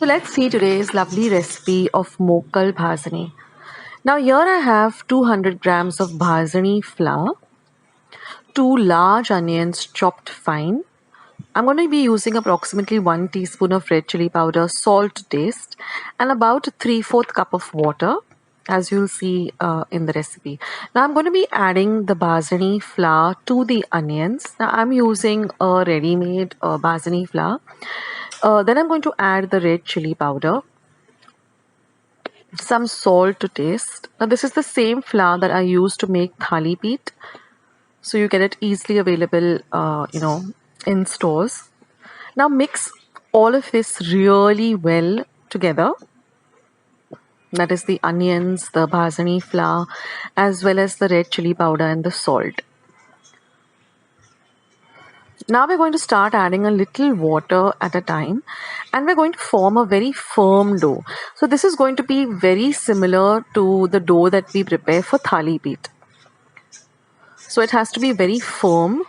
So let's see today's lovely recipe of mokkal bhazani. Now here I have 200 grams of bhazani flour, 2 large onions chopped fine. I'm going to be using approximately 1 teaspoon of red chili powder, salt to taste, and about 3/4 cup of water, as you'll see in the recipe. Now I'm going to be adding the bhazani flour to the onions. Now I'm using a ready-made bhazani flour. Then I'm going to add the red chili powder, some salt to taste. Now this is the same flour that I use to make thali peet, so you get it easily available, in stores. Now mix all of this really well together. That is the onions, the bhazani flour, as well as the red chili powder and the salt. Now we're going to start adding a little water at a time, and we're going to form a very firm dough. So this is going to be very similar to the dough that we prepare for thali peet. So it has to be very firm.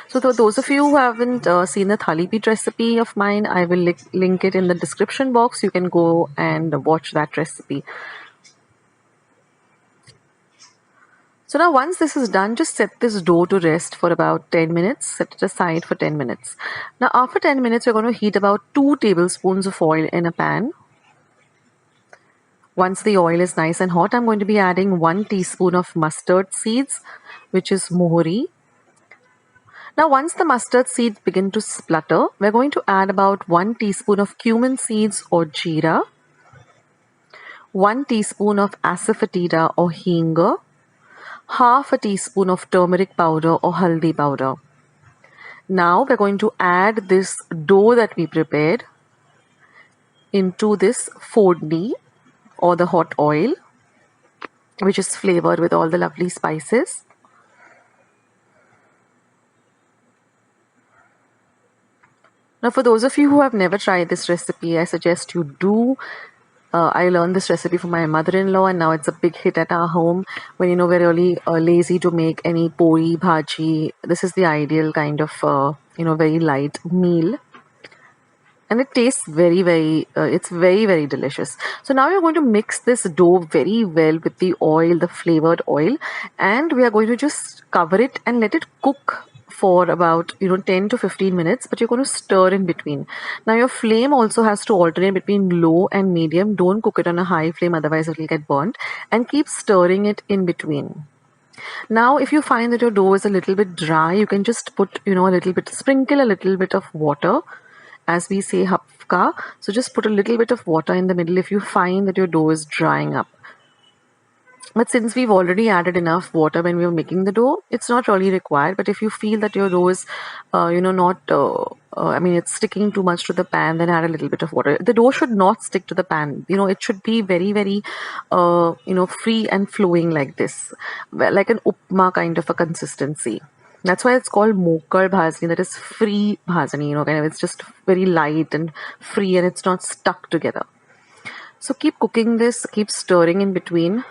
So for those of you who haven't seen the thali peet recipe of mine, I will link it in the description box. You can go and watch that recipe. So now once this is done, just set this dough to rest for about 10 minutes. Set it aside for 10 minutes. Now after 10 minutes, you're going to heat about 2 tablespoons of oil in a pan. Once the oil is nice and hot, I'm going to be adding 1 teaspoon of mustard seeds, which is mohori. Now once the mustard seeds begin to splutter, we're going to add about 1 teaspoon of cumin seeds or jeera, 1 teaspoon of asafoetida or hinga, half a teaspoon of turmeric powder or haldi powder. Now we're going to add this dough that we prepared into this fodni or the hot oil, which is flavored with all the lovely spices. Now for those of you who have never tried this recipe, I suggest you do. I learned this recipe from my mother-in-law, and now it's a big hit at our home. When we're really lazy to make any puri, bhaji, this is the ideal kind of very light meal, and it tastes it's very, very delicious. So now you're going to mix this dough very well with the oil, the flavored oil, and we are going to just cover it and let it cook for about 10 to 15 minutes, but you're going to stir in between. Now your flame also has to alternate between low and medium. Don't cook it on a high flame, otherwise it will get burnt, and keep stirring it in between. Now if you find that your dough is a little bit dry, you can just put sprinkle a little bit of water, as we say hapka. So just put a little bit of water in the middle if you find that your dough is drying up. But since we've already added enough water when we were making the dough, it's not really required. But if you feel that your dough is, it's sticking too much to the pan, then add a little bit of water. The dough should not stick to the pan. It should be very, very, free and flowing like this, like an upma kind of a consistency. That's why it's called mokkal bhazani, that is free bhazani, kind of, it's just very light and free and it's not stuck together. So keep cooking this, keep stirring in between.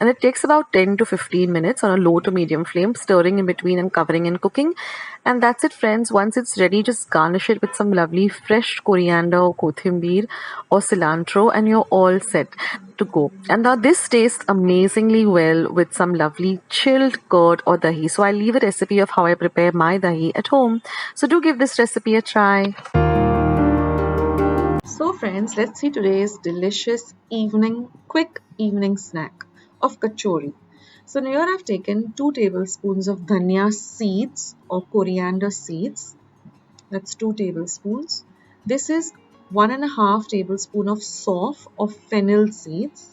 And it takes about 10 to 15 minutes on a low to medium flame, stirring in between and covering and cooking. And that's it, friends. Once it's ready, just garnish it with some lovely fresh coriander or kothimbeer or cilantro, and you're all set to go. And now this tastes amazingly well with some lovely chilled curd or dahi. So I'll leave a recipe of how I prepare my dahi at home. So do give this recipe a try. So friends, let's see today's delicious quick evening snack of kachori. So here I've taken 2 tablespoons of dhania seeds or coriander seeds. That's 2 tablespoons. This is 1.5 tablespoon of sauf or fennel seeds.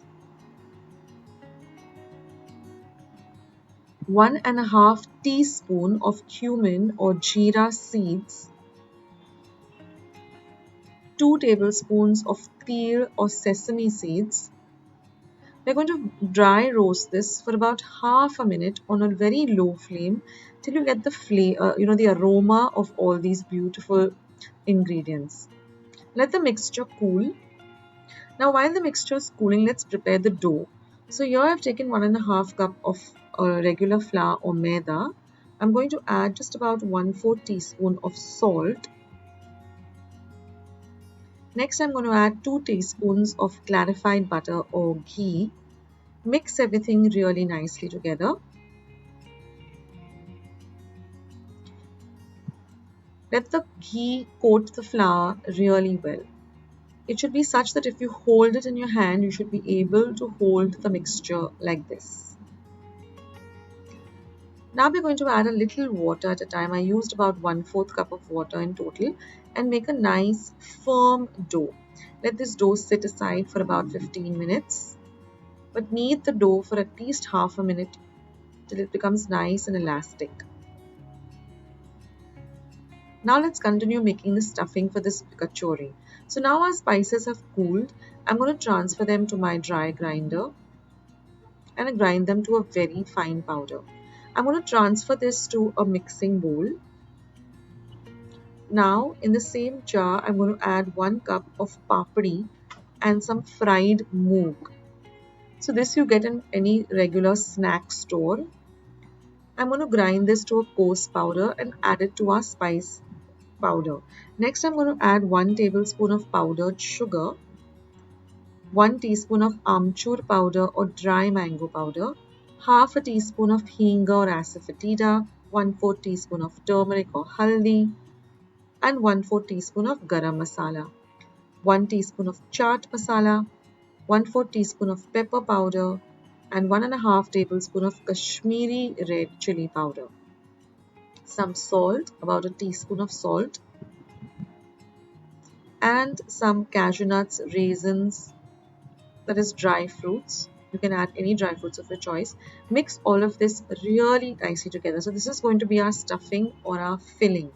1.5 teaspoon of cumin or jeera seeds. 2 tablespoons of til or sesame seeds. We're going to dry roast this for about half a minute on a very low flame till you get the aroma of all these beautiful ingredients. Let the mixture cool. Now while the mixture is cooling, let's prepare the dough. So here I've taken 1.5 cup of regular flour or maida. I'm going to add just about 1/4 teaspoon of salt Next, I'm going to add 2 teaspoons of clarified butter or ghee. Mix everything really nicely together. Let the ghee coat the flour really well. It should be such that if you hold it in your hand, you should be able to hold the mixture like this. Now we're going to add a little water at a time. I used about 1/4 cup of water in total and make a nice firm dough. Let this dough sit aside for about 15 minutes, but knead the dough for at least half a minute till it becomes nice and elastic. Now let's continue making the stuffing for this kachori. So now our spices have cooled. I'm going to transfer them to my dry grinder and grind them to a very fine powder. I'm going to transfer this to a mixing bowl. Now in the same jar, I'm going to add 1 cup of papri and some fried moong. So this you get in any regular snack store. I'm going to grind this to a coarse powder and add it to our spice powder. Next, I'm going to add 1 tablespoon of powdered sugar, 1 teaspoon of amchur powder or dry mango powder, half a teaspoon of hing or asafoetida, 1/4 teaspoon of turmeric or haldi, and 1/4 teaspoon of garam masala, 1 teaspoon of chaat masala, 1/4 teaspoon of pepper powder, and 1.5 tablespoon of Kashmiri red chili powder. Some salt, about a teaspoon of salt, and some cashew nuts, raisins, that is dry fruits. You can add any dry fruits of your choice. Mix all of this really nicely together. So this is going to be our stuffing or our filling.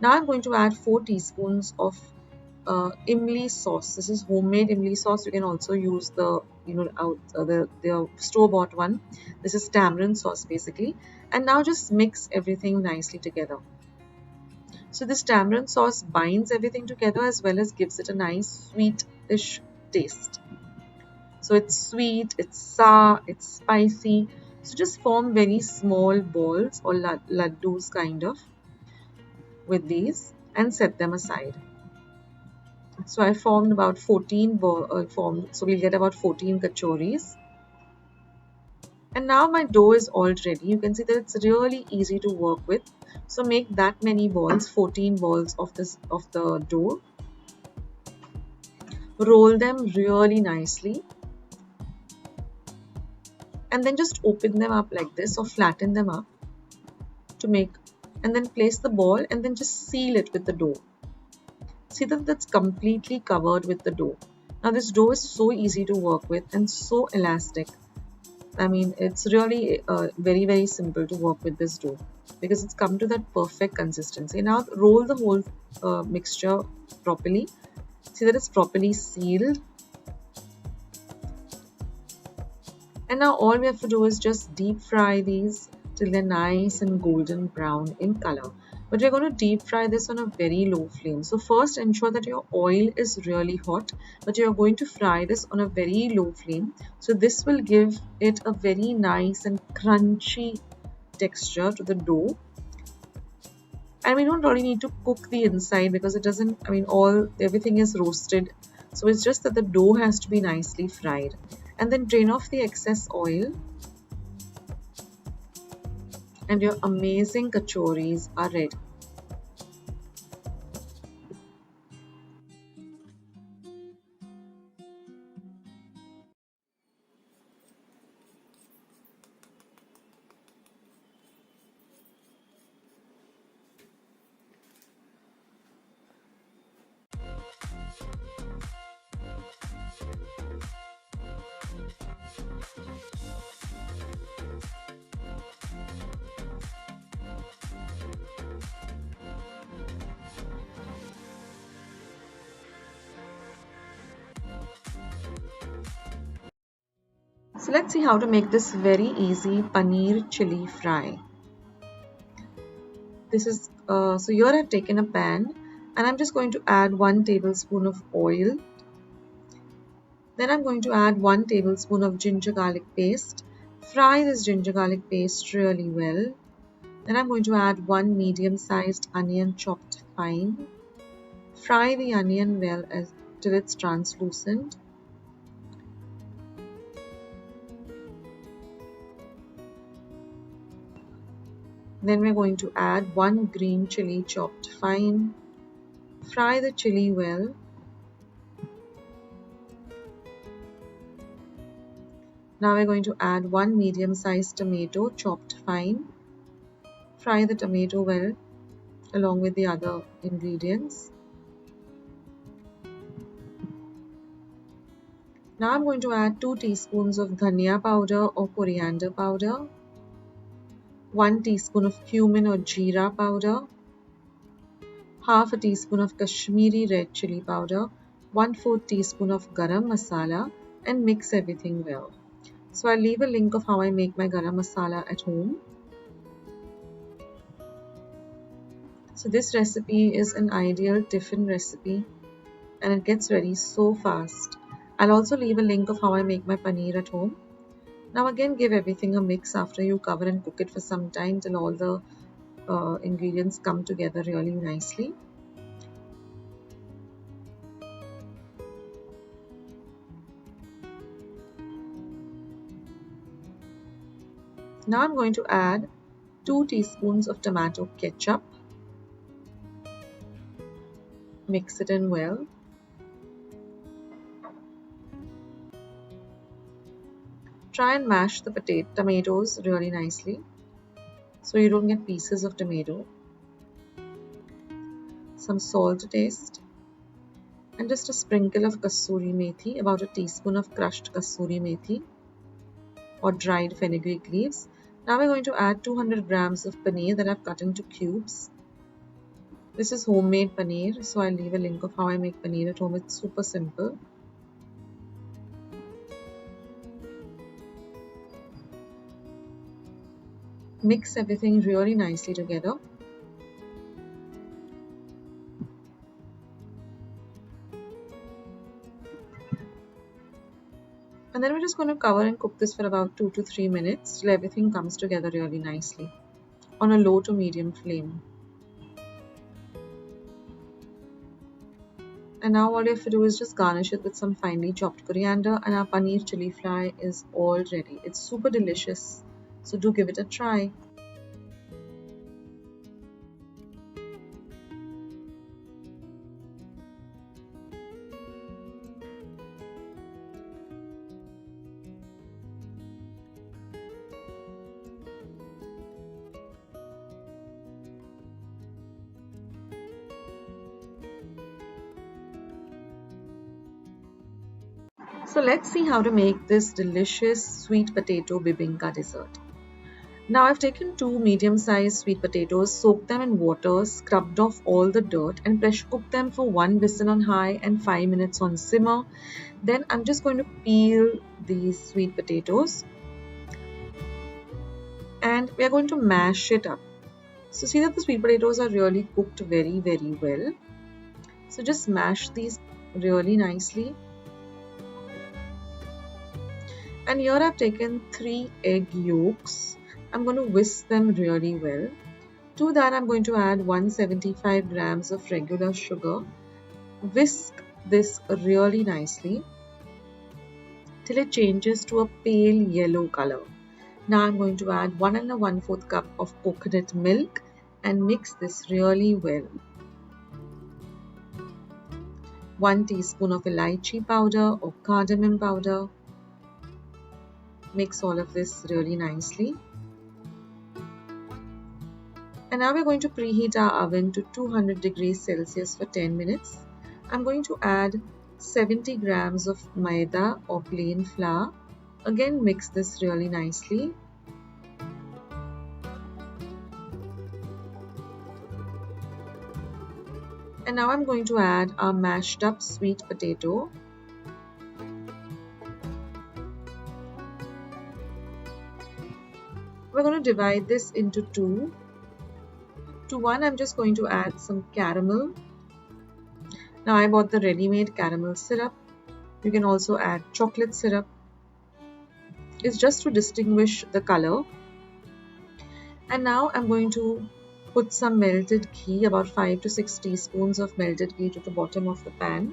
Now I'm going to add 4 teaspoons of imli sauce. This is homemade imli sauce. You can also use the the store-bought one. This is tamarind sauce basically. And now just mix everything nicely together. So this tamarind sauce binds everything together as well as gives it a nice sweetish taste. So it's sweet, it's sour, it's spicy. So just form very small balls or laddus kind of with these and set them aside. So I formed about 14 so we'll get about 14 kachoris. And now my dough is all ready. You can see that it's really easy to work with. So make that many balls, 14 balls of the dough. Roll them really nicely. And then just open them up like this or flatten them up to make, and then place the ball and then just seal it with the dough. See that that's completely covered with the dough. Now this dough is so easy to work with and so elastic. I mean, it's really very simple to work with this dough because it's come to that perfect consistency. Now roll the whole mixture properly. See that it's properly sealed. And now all we have to do is just deep fry these till they're nice and golden brown in color. But we're going to deep fry this on a very low flame. So first ensure that your oil is really hot, but you're going to fry this on a very low flame. So this will give it a very nice and crunchy texture to the dough. And we don't really need to cook the inside because it doesn't, I mean, everything is roasted. So it's just that the dough has to be nicely fried. And then drain off the excess oil. And your amazing kachoris are ready. So let's see how to make this very easy Paneer Chili Fry. This is so here I've taken a pan and I'm just going to add 1 tablespoon of oil. Then I'm going to add 1 tablespoon of ginger garlic paste. Fry this ginger garlic paste really well. Then I'm going to add 1 medium-sized onion chopped fine. Fry the onion well till it's translucent. Then we're going to add 1 green chili chopped fine. Fry the chili well. Now we're going to add 1 medium-sized tomato chopped fine. Fry the tomato well along with the other ingredients. Now I'm going to add 2 teaspoons of dhania powder or coriander powder, 1 teaspoon of cumin or jeera powder, half a teaspoon of Kashmiri red chili powder, 1/4 teaspoon of garam masala, and mix everything well. So I'll leave a link of how I make my garam masala at home. So this recipe is an ideal tiffin recipe and it gets ready so fast. I'll also leave a link of how I make my paneer at home. Now again, give everything a mix after you cover and cook it for some time till all the ingredients come together really nicely. Now I'm going to add 2 teaspoons of tomato ketchup. Mix it in well. Try and mash the tomatoes really nicely so you don't get pieces of tomato. Some salt to taste. And just a sprinkle of kasuri methi, about a teaspoon of crushed kasuri methi or dried fenugreek leaves. Now we're going to add 200 grams of paneer that I've cut into cubes. This is homemade paneer, so I'll leave a link of how I make paneer at home. It's super simple. Mix everything really nicely together. And then we're just going to cover and cook this for about 2 to 3 minutes till everything comes together really nicely on a low to medium flame. And now all you have to do is just garnish it with some finely chopped coriander, and our Paneer Chili Fry is all ready. It's super delicious, so do give it a try. So let's see how to make this delicious sweet potato bibinka dessert. Now I've taken 2 medium-sized sweet potatoes, soaked them in water, scrubbed off all the dirt and pressure cooked them for 1 whistle on high and 5 minutes on simmer. Then I'm just going to peel these sweet potatoes and we are going to mash it up. So see that the sweet potatoes are really cooked very, very well. So just mash these really nicely. And here I've taken 3 egg yolks. I'm going to whisk them really well. To that I'm going to add 175 grams of regular sugar. Whisk this really nicely till it changes to a pale yellow color. Now I'm going to add 1 1/4 cup of coconut milk and mix this really well. 1 teaspoon of elaichi powder or cardamom powder. Mix all of this really nicely. And now we're going to preheat our oven to 200 degrees Celsius for 10 minutes. I'm going to add 70 grams of maida or plain flour. Again, mix this really nicely. And now I'm going to add our mashed up sweet potato. We're going to divide this into 2. To 1, I'm just going to add some caramel. Now I bought the ready-made caramel syrup. You can also add chocolate syrup. It's just to distinguish the color. And now I'm going to Put some melted ghee, about 5 to 6 teaspoons of melted ghee to the bottom of the pan.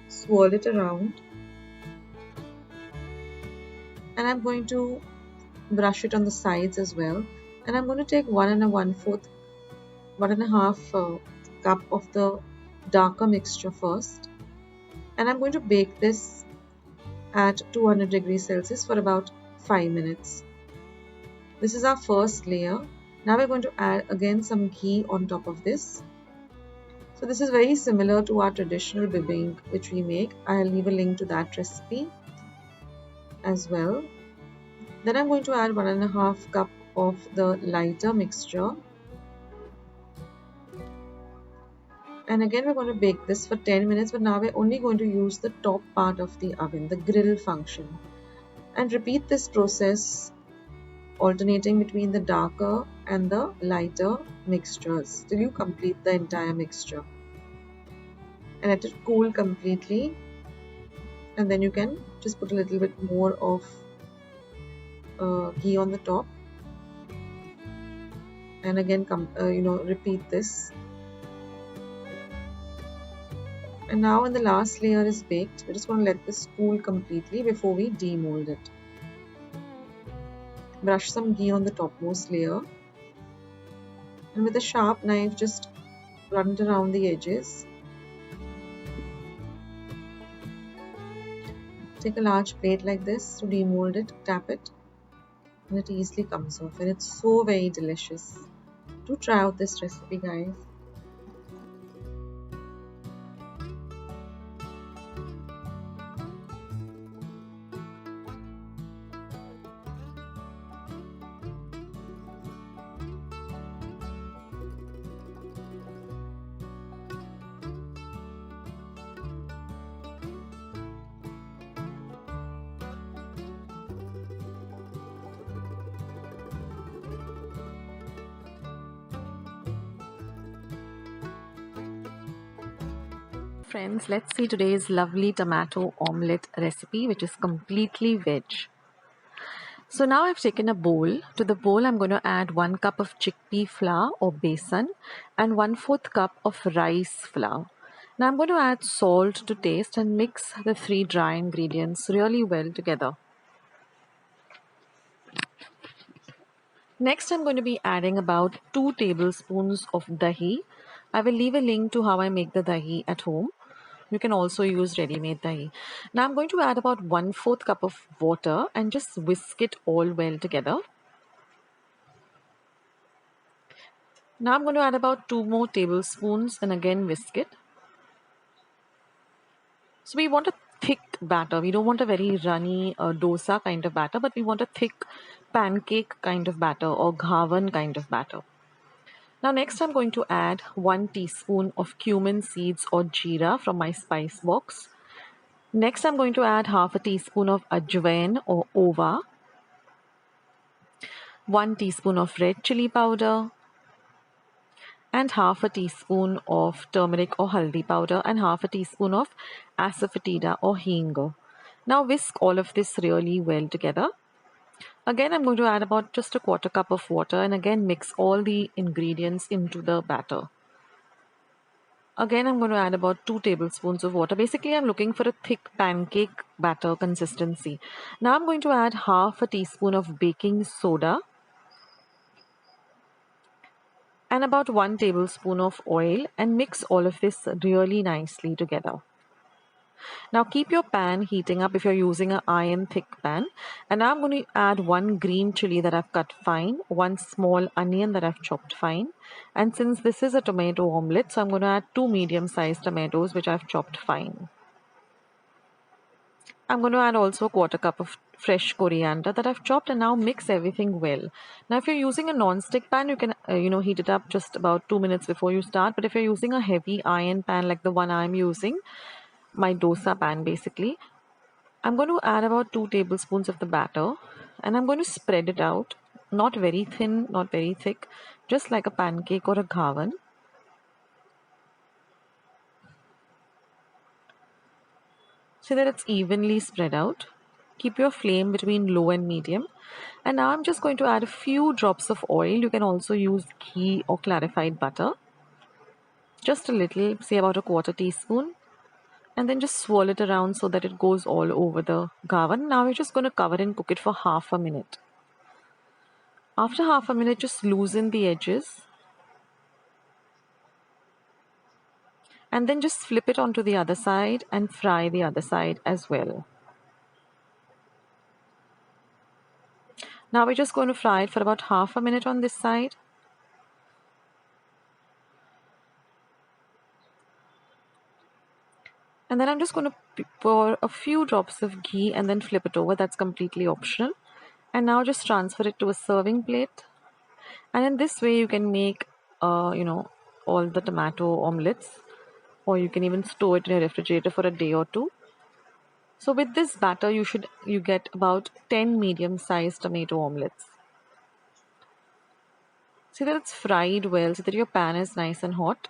Swirl it around. And I'm going to brush it on the sides as well. And I'm going to take 1.5 cup of the darker mixture first. And I'm going to bake this at 200 degrees Celsius for about 5 minutes. This is our first layer. Now we're going to add again some ghee on top of this. So this is very similar to our traditional bibing which we make. I'll leave a link to that recipe as well. Then I'm going to add 1.5 cup of the lighter mixture. And again we're going to bake this for 10 minutes, but now we're only going to use the top part of the oven, the grill function. And repeat this process alternating between the darker and the lighter mixtures till you complete the entire mixture. And let it cool completely, and then you can just put a little bit more of ghee on the top, and again repeat this. And now when the last layer is baked, we're just going to let this cool completely before we demold it. Brush some ghee on the topmost layer, and with a sharp knife just run it around the edges. Take a large plate like this to demold it, tap it, and it easily comes off, and it's so very delicious. Do try out this recipe, guys. Friends, let's see today's lovely tomato omelette recipe, which is completely veg. So now I've taken a bowl. To the bowl, I'm going to add 1 cup of chickpea flour or besan and 1/4 cup of rice flour. Now I'm going to add salt to taste and mix the 3 dry ingredients really well together. Next, I'm going to be adding about 2 tablespoons of dahi. I will leave a link to how I make the dahi at home. You can also use ready-made dahi. Now I'm going to add about 1/4 cup of water and just whisk it all well together. Now I'm going to add about 2 more tablespoons and again whisk it. So we want a thick batter. We don't want a very runny dosa kind of batter, but we want a thick pancake kind of batter or ghavan kind of batter. Now next I'm going to add 1 teaspoon of cumin seeds or jeera from my spice box. Next I'm going to add half a teaspoon of ajwain or ova, 1 teaspoon of red chili powder, and half a teaspoon of turmeric or haldi powder, and half a teaspoon of asafoetida or hing. Now whisk all of this really well together. Again, I'm going to add about just a 1/4 cup of water and again mix all the ingredients into the batter. Again, I'm going to add about 2 tablespoons of water. Basically, I'm looking for a thick pancake batter consistency. Now I'm going to add half a teaspoon of baking soda and about 1 tablespoon of oil and mix all of this really nicely together. Now keep your pan heating up if you're using an iron thick pan. And now I'm going to add 1 green chili that I've cut fine, 1 small onion that I've chopped fine. And since this is a tomato omelette, so I'm going to add 2 medium-sized tomatoes which I've chopped fine. I'm going to add also a 1/4 cup of fresh coriander that I've chopped, and now mix everything well. Now if you're using a non-stick pan, you can heat it up just about 2 minutes before you start. But if you're using a heavy iron pan like the one I'm using, my dosa pan basically, I'm going to add about 2 tablespoons of the batter and I'm going to spread it out, not very thin, not very thick, just like a pancake or a ghavan. So that it's evenly spread out. Keep your flame between low and medium. And now I'm just going to add a few drops of oil. You can also use ghee or clarified butter. Just a little, say about a quarter teaspoon. And then just swirl it around so that it goes all over the gavan. Now we're just going to cover and cook it for half a minute. After half a minute, just loosen the edges. And then just flip it onto the other side and fry the other side as well. Now we're just going to fry it for about half a minute on this side. And then I'm just going to pour a few drops of ghee and then flip it over. That's completely optional. And now just transfer it to a serving plate. And in this way you can make, all the tomato omelets. Or you can even store it in your refrigerator for a day or two. So with this batter, you get about 10 medium-sized tomato omelets. See that it's fried well, so that your pan is nice and hot.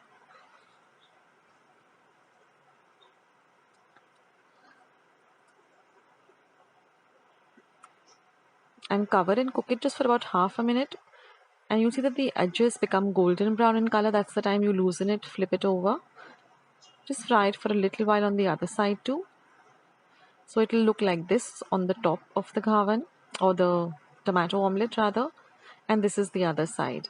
And cover and cook it just for about half a minute. And you'll see that the edges become golden brown in color. That's the time you loosen it, flip it over. Just fry it for a little while on the other side too. So it will look like this on the top of the gavan, or the tomato omelette rather. And this is the other side.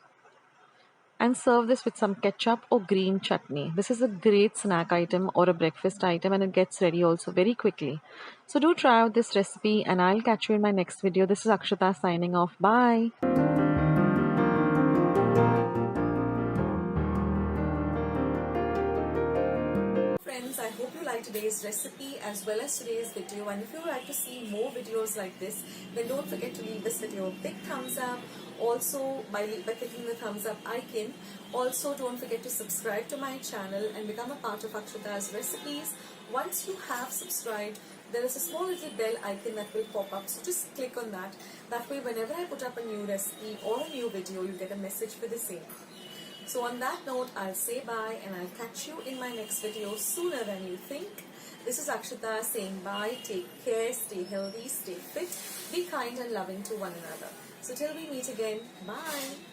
And serve this with some ketchup or green chutney. This is a great snack item or a breakfast item, and it gets ready also very quickly. So do try out this recipe, and I'll catch you in my next video. This is Akshata signing off. Bye. Friends, I hope you liked today's recipe as well as today's video, and if you would like to see more videos like this, then don't forget to leave this video a big thumbs up. Also, by clicking the thumbs up icon. Also, don't forget to subscribe to my channel and become a part of Akshata's recipes. Once you have subscribed, there is a small little bell icon that will pop up, so just click on that. That way, whenever I put up a new recipe or a new video, you get a message for the same. So on that note, I'll say bye, and I'll catch you in my next video sooner than you think. This is Akshata saying bye. Take care, stay healthy, stay fit, be kind and loving to one another. So till we meet again, bye.